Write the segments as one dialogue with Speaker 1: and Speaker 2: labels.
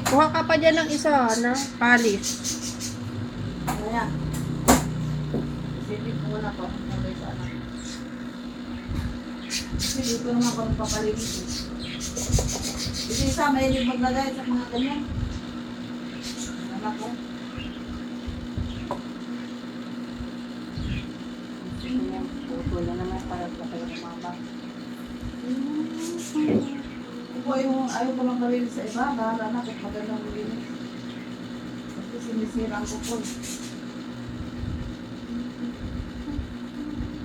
Speaker 1: Kuha ka pa dyan ng isa, na palis.
Speaker 2: Ayan. Silip ko na po. Hindi ko naman kung papaligid. Kasi isa, mahilig maglagay sa mga ganyan. Anak ko. Puto na naman para sa kayo kumama. Kung ayaw ko lang gawin sa iba, bahala na kung magandang linis. Kasi sinisira ang kupon.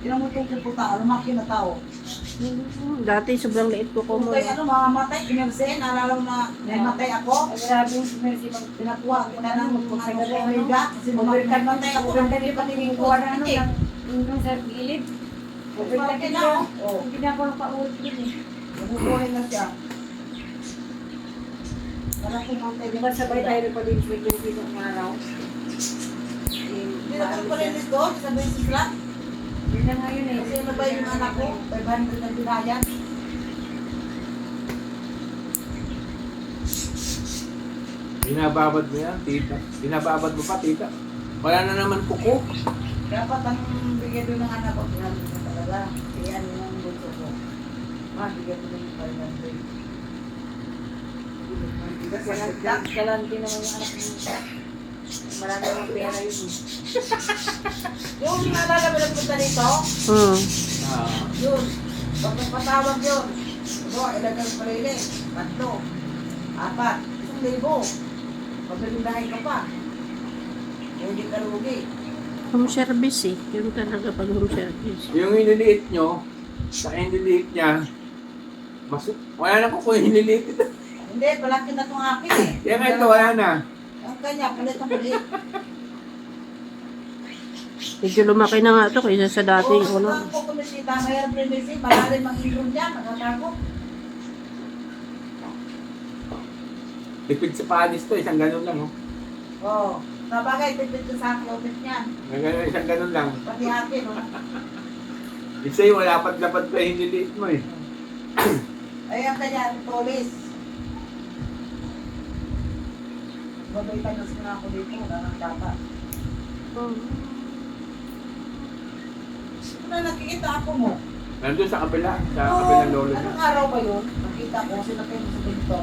Speaker 2: Ilang mo itong pupunta, lumaki na tao.
Speaker 1: Dati sobrang liit ko
Speaker 2: Kung
Speaker 1: mo.
Speaker 2: kayo ano, mamamatay, kinarsin, naalala mo na namatay ako.
Speaker 3: Grabe yung mercy mag
Speaker 2: Pinakuha ko na ng magpagkagaliga. Kasi mamatay ako.
Speaker 3: Ang dali pa tinikuha na ano yung sa gilid.
Speaker 2: Malaki na ako. Oo.
Speaker 3: Hindi na ako napaulit yun eh.
Speaker 2: Nabubuhay na siya. Wala kong mantay.
Speaker 3: Di ba sabay tayo pa din sa ng araw?
Speaker 2: Hindi na kami palinis doon, sabihin si Slat.
Speaker 3: Yun na nga yun eh.
Speaker 2: Kasi ano ba yung anak ko? 500 na binayan.
Speaker 4: Binababad mo yan, tita. Binababad mo pa, tita. Wala na naman kuko.
Speaker 2: Dapat ang bigyan doon ng anak ko, 300 na talaga. Kaya ano yung bunso ko. Bigyan mo ng 500.
Speaker 3: Galante naman yung anak mo. Marami naman pera yun eh.
Speaker 2: Yung naalala mo lang punta dito,
Speaker 4: Ah,
Speaker 2: yun. Pag nagpatawag yun. Ito, ilagay mo palili. 3, 4, 1,000. Pagbilindahin ka pa. Hindi ka lugi.
Speaker 1: Home service eh. Yun talaga pag home service.
Speaker 4: yung iniliit nyo, sa iniliit niya, wala na kuko yung iniliit ito.
Speaker 2: Hindi, palaki na itong akin eh.
Speaker 4: Yan nga ito, wala na.
Speaker 2: Ang kanya, palit ang palit.
Speaker 1: Medyo lumaki na nga ito kaysa sa dating
Speaker 2: Oo,
Speaker 1: uno.
Speaker 2: saan ko kumisita, mayroon primacy, malalim ang ilong dyan, nakatakot.
Speaker 4: Tipid sa panis to, isang ganun lang. Oh.
Speaker 2: Oo. Sabagay, tipid ko sa closet niyan.
Speaker 4: Isang ganun lang.
Speaker 2: Pati akin, no?
Speaker 4: Isa yung wala dapat pa yung iniliit mo eh.
Speaker 2: Ay, ang kanya, tolis. Babaitan na sila ako dito, wala nang data. Ano nakikita ako mo?
Speaker 4: Nandun sa kabila, sa kabilang lolo niya.
Speaker 2: Anong araw ba yun? Nakita ko, sinakay mo sa dito.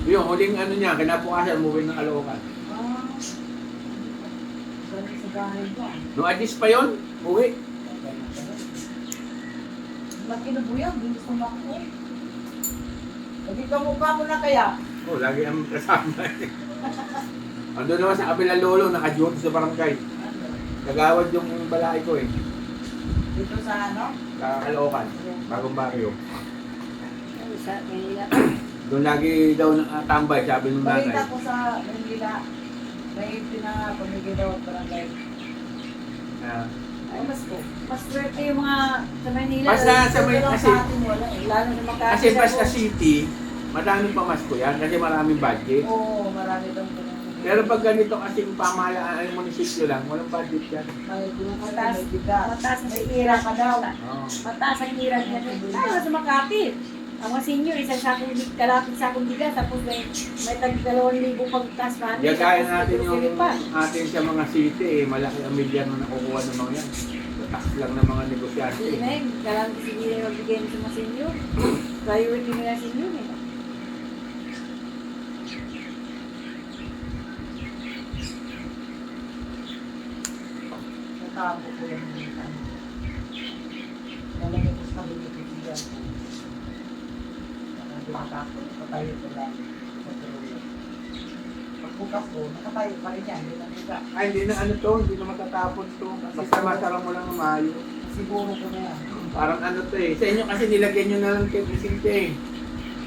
Speaker 4: Yung huling ano niya, kinabukasan, umuwi ng Caloocan.
Speaker 2: Galing sa bahay mo.
Speaker 4: Nung adis pa yun, uwi.
Speaker 2: Laki na buya, bilis naman ako. Lagi ka mukha mo na kaya.
Speaker 4: Oh, lagi ang kasama. Ando naman sa kabilang lolo, naka-duty sa barangay. Nagawad yung balay ko eh.
Speaker 2: Dito sa ano?
Speaker 4: Sa Caloocan, bagong baryo.
Speaker 3: Sa Manila.
Speaker 4: Doon lagi daw tambay, sabi ng
Speaker 2: Balita
Speaker 4: nanay.
Speaker 2: ko sa Manila, may pinapamigay daw at barangay.
Speaker 4: Ah,
Speaker 3: Ay, mas swerte yung mga sa Manila.
Speaker 4: Basta sa may
Speaker 2: Pero
Speaker 4: kasi,
Speaker 2: sa atin wala eh.
Speaker 3: Lalo na Makati.
Speaker 4: kasi basta city, madaming pamasko yan kasi maraming budget.
Speaker 2: Oo, marami daw pinamigay.
Speaker 4: Pero pag ganito kasing pamahalaan ay munisipyo lang, walang budget yan.
Speaker 2: May
Speaker 3: Mataas,
Speaker 2: may bigas.
Speaker 3: mataas ang
Speaker 2: May
Speaker 3: tira
Speaker 2: ka daw.
Speaker 4: Oh.
Speaker 3: Mataas ang tira niya. Tayo sa Makati. Ang mga senior, isang sakong kalapit sakong bigas, tapos may tag 2,000 pagtas pa.
Speaker 4: Gagaya natin yung atin sa mga city, eh, malaki ang milyan na nakukuha ng mga yan. Tax lang ng mga negosyante.
Speaker 3: Hindi na yun. Kailangan sige na magbigay mo sa mga senior. Priority nila senior eh.
Speaker 2: Natabo ko yung mga Lalagay ko sa kabili ko siya. Nakatapo, nakatayo ko lang. Sa tuloy. Pagbukas ko, nakatayo pa rin yan. Hindi na nila.
Speaker 4: Ay, hindi na ano to, hindi na matatapon to. Basta masarap mo lang ng mayo.
Speaker 2: Siguro ko na yan.
Speaker 4: Parang ano to eh. Sa inyo kasi nilagyan nyo na lang kay Vicente eh.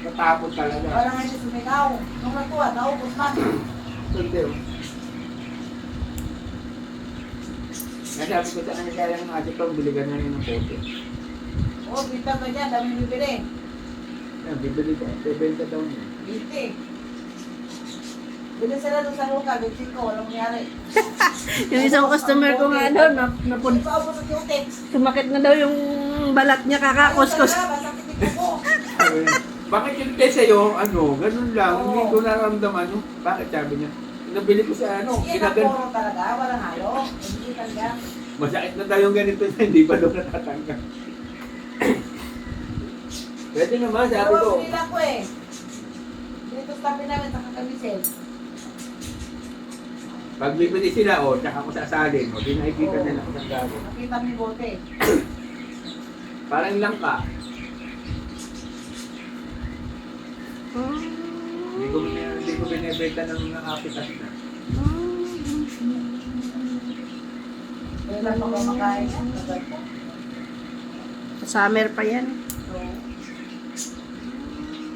Speaker 4: Matapon talaga.
Speaker 2: Parang nga siya sumigaw. Nung natuwa, naubos man.
Speaker 4: Sunday oh. Nasabi ko sa kanya kaya lang ate ko, biligan na rin ng pote.
Speaker 2: Oo, bita ka dyan. Dami bibili.
Speaker 4: Yan, bibili ka. Bibenta daw niya.
Speaker 2: Biti. Bili sila doon sa luka. Bibili ko. Walang nangyari.
Speaker 1: Yung isang customer ko nga doon,
Speaker 2: Hindi pa ako sa cutex.
Speaker 1: sumakit na daw yung balat niya, kakakuskos.
Speaker 2: Masakit ko.
Speaker 4: sabi niya, bakit yung test sa'yo, ano, ganun lang,
Speaker 3: Oo.
Speaker 4: hindi ko nararamdaman, no? Bakit sabi niya? Nabili ko sa ano,
Speaker 2: Yan ang
Speaker 4: ginagan.
Speaker 2: puro talaga, walang halo. Hindi talaga.
Speaker 4: Masakit na tayong ganito na hindi pa doon natatanggal. Pwede naman, sabi ko.
Speaker 2: Dalawa nila ko eh. Dito sa tabi namin, sa kakamisil.
Speaker 4: Pag bibili sila, o, tsaka ko sasalin, o, di nakikita
Speaker 2: Oo.
Speaker 4: nila kung saan galing.
Speaker 2: Nakita mo yung bote.
Speaker 4: Parang lang ka. Hindi ko binibenta ng apitas na.
Speaker 2: Kaya lang pagkamakain yan. Tagal po.
Speaker 1: Summer pa yan.
Speaker 2: So,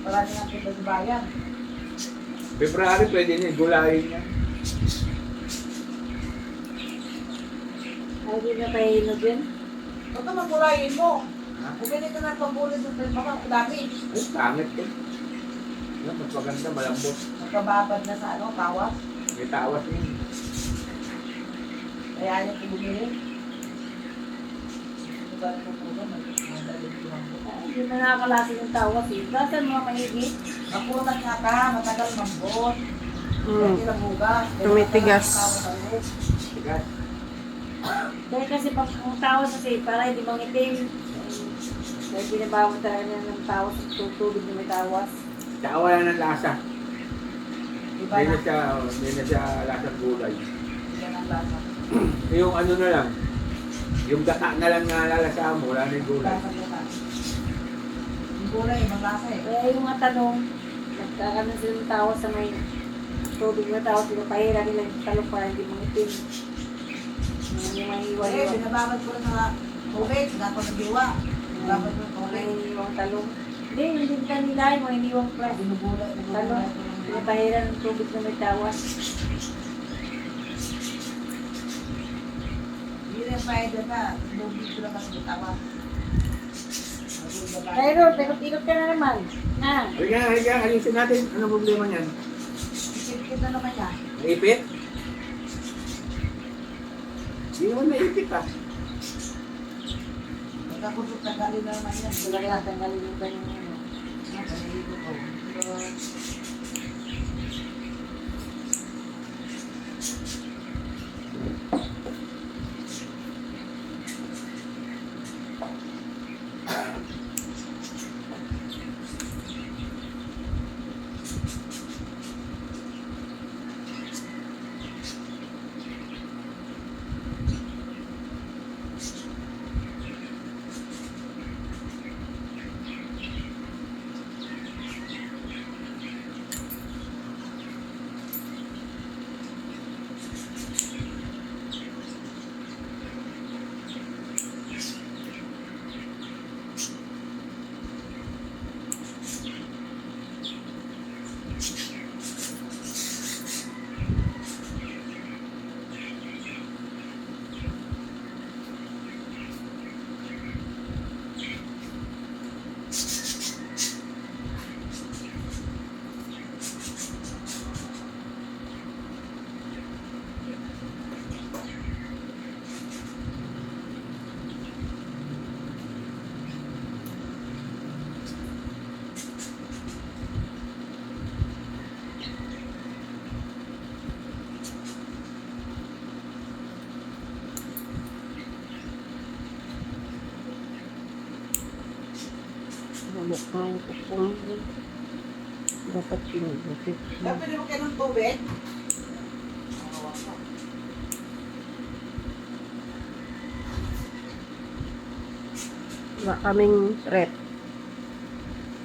Speaker 2: marami nga kita sa bayan.
Speaker 4: February pwede na, gulayin niya.
Speaker 3: Ay, hindi na tayo inog yun.
Speaker 2: Ito magulayin mo.
Speaker 4: Ha?
Speaker 2: Bumili ka ng pambulit sa baka dami.
Speaker 4: Ay, pangit ko. Yan, mas maganda, malambot.
Speaker 2: Magkababad na sa ano, tawas.
Speaker 4: May tawas yun.
Speaker 2: Kaya ayaw ko bumili. Diba ko po ba? Madaling lang po.
Speaker 3: Ay, hindi na nakakalasin yung tawas eh. Saan mga mahigit?
Speaker 2: Makunat nga ka, matagal mambot. Pwede lang hugas.
Speaker 1: Tumitigas.
Speaker 4: Tigas.
Speaker 3: Dahil kasi pag ang tawas kasi para hindi mangitim. Dahil binabawa talaga niya ng tawas at tubig na may tawas.
Speaker 4: Tsaka wala ng lasa.
Speaker 2: Iba
Speaker 4: Hindi
Speaker 2: na.
Speaker 4: na siya lasang gulay.
Speaker 2: Yan ang lasa.
Speaker 4: Yung ano na lang, yung gata na lang na lalasa mo, wala na yung gulay.
Speaker 2: Lasa mo na. Yung gulay, ibang lasa eh.
Speaker 3: Kaya yung mga tanong, nagkakaroon sila ng tawas sa may tubig na tawas, pinapahira nila yung talong para hindi mangitim. Yung mga
Speaker 2: Eh,
Speaker 3: iwan-iwan.
Speaker 2: binababad ko rin sa tubig, dapat nag-iwa. Binababad ko ng tubig.
Speaker 3: Mga iniwang talong. Hindi, hindi kanila yung mga iniwang press.
Speaker 2: Binubulay,
Speaker 3: Talong, pinapahira ng tubig na may tawas.
Speaker 2: Hindi rin spider na, lubig ko lang ang bitawa.
Speaker 3: Pero, ikot-ikot ka na naman. Na.
Speaker 4: Halika, alisin natin. Ano problema niyan?
Speaker 2: Isipkit na naman yan.
Speaker 4: Naipit? Hindi naman naipit ah.
Speaker 2: Magkakusot na galing na naman yan.
Speaker 3: Wala kaya tanggalin yung kanyang ano.
Speaker 2: Nakaligo ko. Pero,
Speaker 1: Mukhang kung dapat pinagupit.
Speaker 2: dapat mo kayo ng tubig.
Speaker 1: Wala kaming rep.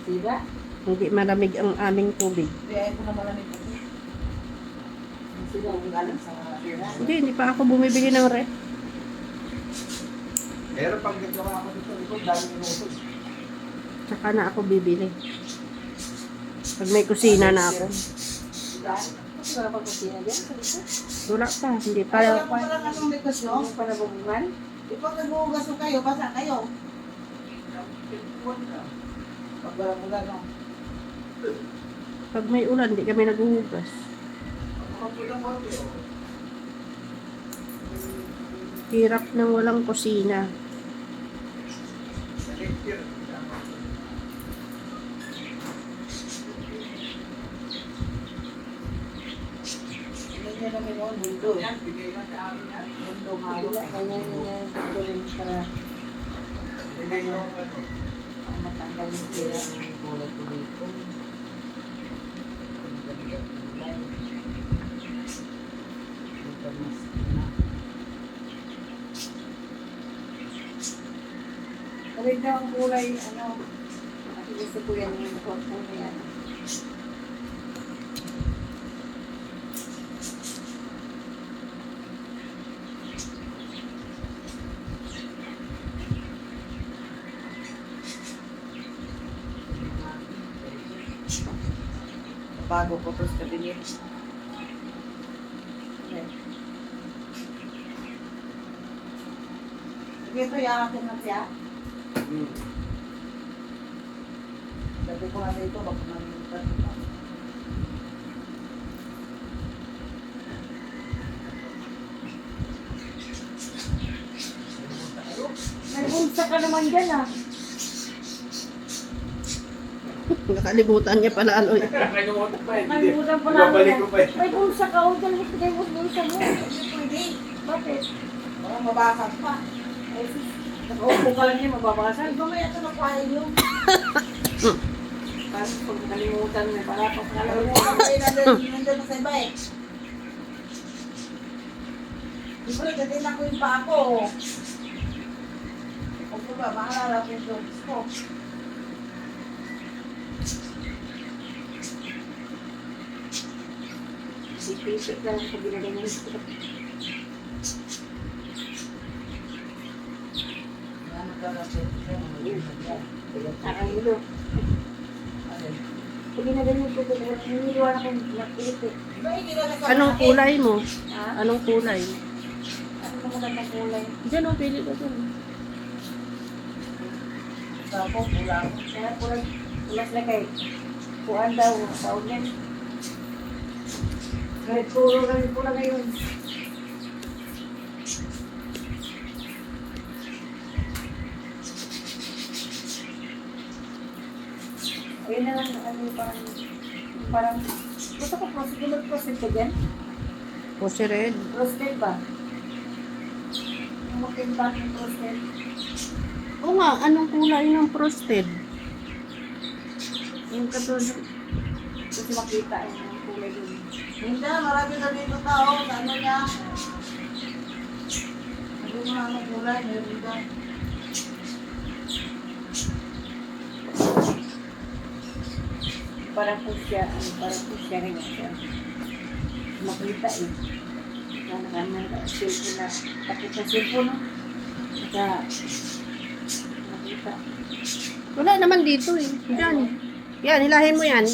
Speaker 3: Sira.
Speaker 1: Hindi malamig ang aming tubig.
Speaker 2: Kaya ko na malamig kasi.
Speaker 3: Sira ang galing sa sira.
Speaker 1: Hindi pa ako bumibili ng rep.
Speaker 4: Meron pang gagawa ako dito, likod, dami inuusog.
Speaker 1: Tsaka na ako bibili. Pag may kusina na ako.
Speaker 3: Sira. Wala pa kusina dyan. Sa likod.
Speaker 1: Wala pa, hindi pa.
Speaker 2: Kaya ko palang anong likos nyo.
Speaker 3: Yung panabungan.
Speaker 2: Di pag naghuhugas mo kayo, basa kayo. Pag walang ulan, no?
Speaker 1: Pag may ulan, hindi kami naghuhugas. Hirap nang walang kusina.
Speaker 2: niya namin noon, mundo.
Speaker 3: Yan, bigay mo sa amin yan.
Speaker 2: Mundo nga.
Speaker 3: Wala, kanya niya tutuloy para
Speaker 4: Hindi yung ano.
Speaker 3: matanggal yung
Speaker 2: Kaya
Speaker 3: tira.
Speaker 2: ang kulay ko dito. Ang ganda kulay. Ito mas na.
Speaker 3: Kawin daw ang kulay, ano, at gusto ko yan yung kwarto na yan.
Speaker 2: Bago ko to sa kabinet.
Speaker 3: Sige, ito yung akin na siya.
Speaker 4: Hmm.
Speaker 2: Sabi ko nga dito, baka nalimutan.
Speaker 3: May bulsa ka naman dyan ah.
Speaker 1: Nakalimutan niya pala ano eh.
Speaker 4: Nakalimutan pa eh.
Speaker 3: Nalimutan pala
Speaker 4: Babalik
Speaker 3: yan.
Speaker 4: ko pa eh.
Speaker 3: May bulsa ka o dyan, bigay mo bulsa mo.
Speaker 2: Hindi pwede.
Speaker 3: Bakit?
Speaker 2: Baka mabasag pa.
Speaker 3: Ay, sis, nakaupo ka lang niya, mababasag.
Speaker 2: Sabi ko may ito nakuhain yung.
Speaker 3: Parang pag nakalimutan mo, para pag
Speaker 2: Alam mo
Speaker 3: nakalimutan.
Speaker 2: kami nandun sa iba eh. Siyempre, gatinan ko yung pa ako. O ba, maalala ko yung dogs ko.
Speaker 3: Sipit lang sa ginaganyan ko.
Speaker 2: Yan, nagkakasip siya.
Speaker 3: Nakahilo.
Speaker 2: Alin?
Speaker 3: Pag ginaganyan ko, niniluwan ako nakilip eh.
Speaker 2: Diba, hindi na nagkakasip?
Speaker 1: Anong kulay mo?
Speaker 3: Ha?
Speaker 1: Anong kulay?
Speaker 3: Ano ba magandang kulay?
Speaker 1: Diyan o, pili ko dyan.
Speaker 2: Tapos, kulang.
Speaker 3: Kaya kulay, ulas na kay kuhaan daw, tawag yan. Kahit puro kami pula ngayon. Ayun na lang, ano parang, gusto ko prostate ka dyan?
Speaker 1: Pussy red.
Speaker 3: Prostate ba? Yung makimbang yung prostate.
Speaker 1: Oo nga, anong kulay ng prostate?
Speaker 3: Yung katulad, kasi makita yung kulay dun.
Speaker 2: Hindi, marami na dito tao. Sa ano niya? Sabi mo anong kulay, meron ka.
Speaker 3: Parang po siya rin siya. Makita eh. Kaya cellphone na, takit na cellphone, no? Kaya, makita.
Speaker 1: Wala naman dito eh. Diyan. Yan, hilahin mo yan.